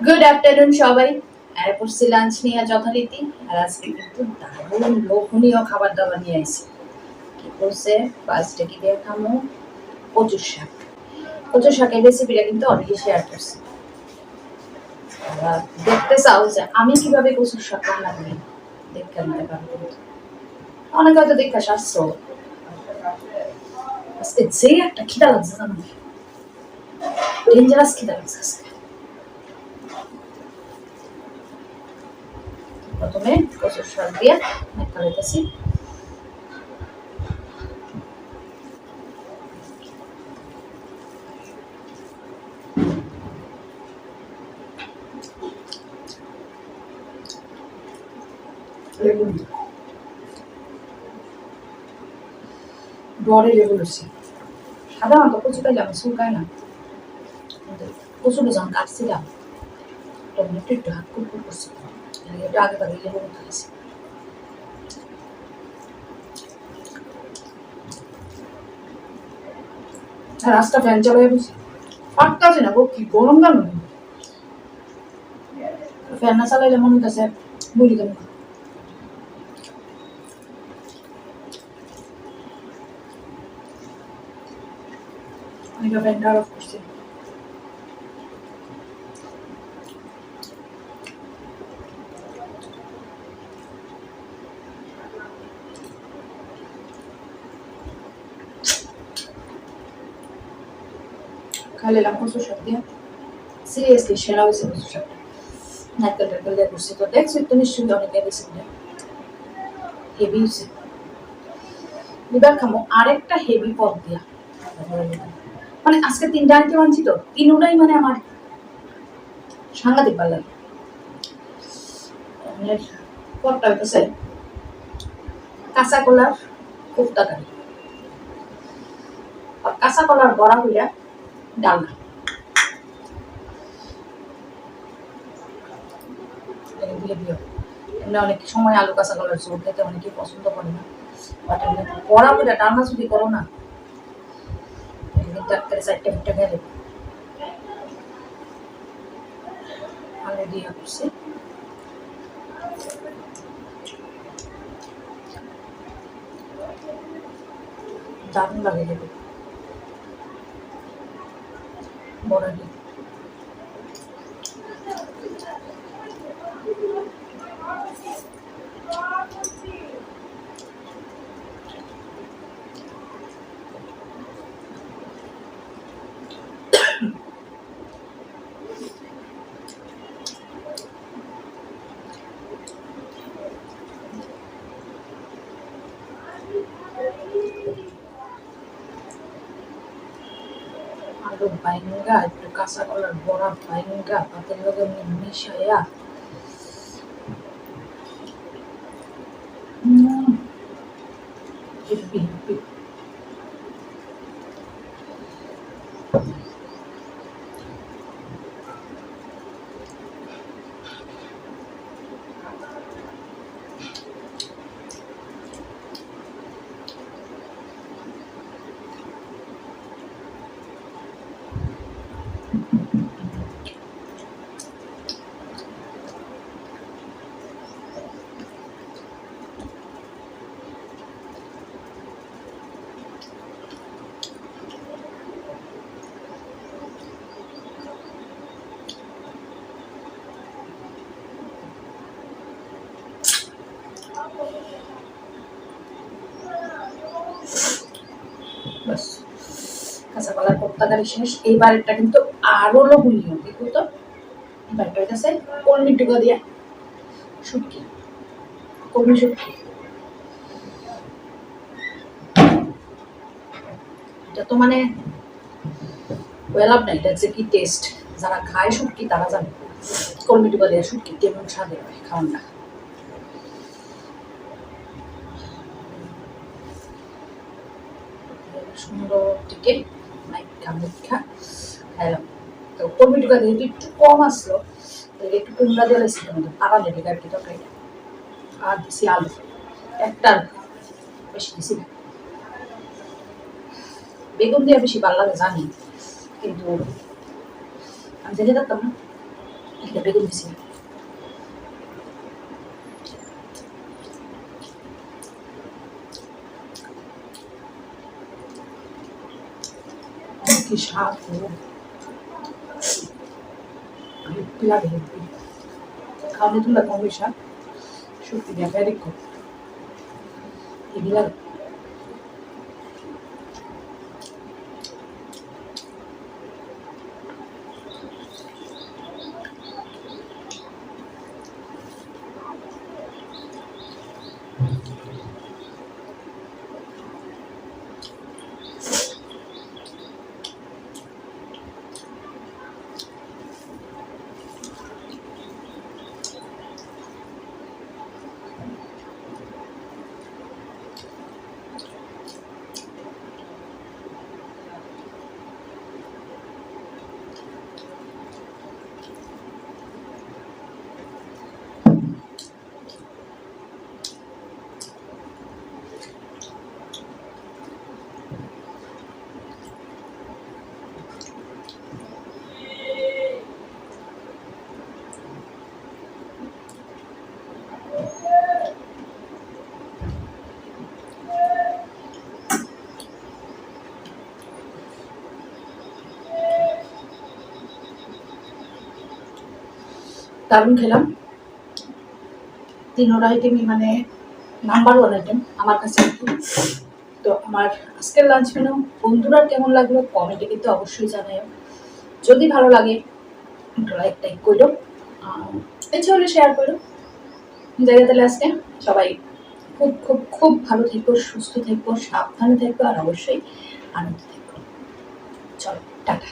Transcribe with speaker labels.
Speaker 1: Good afternoon সবাই। আর করছি lunch নিয়ে যথারীতি। আর আজকে কিন্তু দারুণ লোভনীয় খাবার দাবার নিয়ে আইছি। কি করছে ফার্স্টে কি দিয়ে খামো? কচুর শাক। কচুর শাকের রেসিপিটা কিন্তু অলরেডি শেয়ার করছি। দেখতে চাও যে আমি কিভাবে কচুর শাক রান্না করি, দেখে নিতে পারবো। অনেকে হয়তো দেখে শাস্ত্র আজকে যে একটা খিদা লাগছে জানো, ডেঞ্জারাস খিদা লাগছে আজকে। প্রথমে কচুর শাক দিয়ে একটা রেখেছি। ডরে লেবু রয়েছে। সাধারণত কচু খাইলে আমি চুলকায় না, কচুটা যখন কাটছিলাম টমেটো একটু হাত কুটকুট করছে, একটু আগে ভাগে লেবু মতো গেছে। রাস্তা ফ্যান চালাই বসে পারতাছি না গো, কি গরম জানো, ফ্যান না চালাইলে মনে হইতেছে বুড়ি কেন। আমি তো ফ্যানটা অফ করছি। খাইলে কচুর শাক দিয়ে সিরিয়াসলি সেরা হয়েছে কচুর শাকটা। নারকেল টারকেল দিয়ে করছি, তো দেখছি তো নিশ্চয়ই অনেকে রেসিপিটা হেভি হয়েছে। এবার খামো আরেকটা হেভি পদ দিয়া। মানে আজকে তিনটা আনতে মানছি তো, তিনটাই মানে আমার সাংঘাতিক ভালো লাগে। পদটা হইতেছে কাঁচা কলার কোফতা কারি, আর কাঁচা কলার বড়া হইয়া ডালনা। এমনি অনেক সময় আলু কাঁচা কলার ঝোল খেতে অনেকেই পছন্দ করে না, বাট এমনি বড়া হইয়া ডালনা যদি করো না, কিন্তু একটা চারটে ফিটটা খেয়ে দেবো। আলু দিয়ে করছি, দারুণ লাগে দেবে বড়া দিয়ে। আলু বাইঙ্গা একটু কাঁচা কলার বড়া বাইঙ্গা পাতের লগে মিশাইয়া হেব্বি হেব্বি। বাস কাঁচা কলার কোপ্তাকারি শেষ। এইবারেরটা কিন্তু আরো লোভনীয়, দেখো তো। এবারটা হইতেছে কলমি টুকা দিয়া শুটকি, কলমি শুটকি। এটা তো মানে ওয়েলাভ না, এটা যে কি টেস্ট, যারা খায় শুটকি তারা জানে কলমি টুকা দিয়া শুটকি কেমন স্বাদের হয় খাওয়ানটা। সুন্দর থেকে নাইকা মিঠা খাইলাম। তো কলমি টুকা দিয়ে একটু কম আসলো, একটু কুমড়া দিয়ে রেসি মতো আড়ালে ঢেকে আর কি তরকারিটা। আর দিছি আলু একটা, বেশি দিছি না। বেগুন দিয়ে বেশি ভালো লাগে জানি, কিন্তু আমি দেখে থাকতাম না। এটা বেগুন দিছি কি স্বাদ লাগে খাওয়ালে তুলা কম বেশা সত্যি দেখা দেখো এগুলা দারুণ খেলাম। 3 আইটেমই মানে নাম্বার 1 আইটেম আমার কাছে। তো আমার আজকের লাঞ্চ মেনু বন্ধুরা কেমন লাগলো কমেন্টে কিন্তু অবশ্যই জানাও। যদি ভালো লাগে একটু লাইক করো, ইচ্ছা হলে শেয়ার করো। জায়গা তাহলে আজকে সবাই খুব খুব খুব ভালো থেকো, সুস্থ থেকো, সাবধানে থেকো আর অবশ্যই আনন্দ থেকো। চলো টাটা।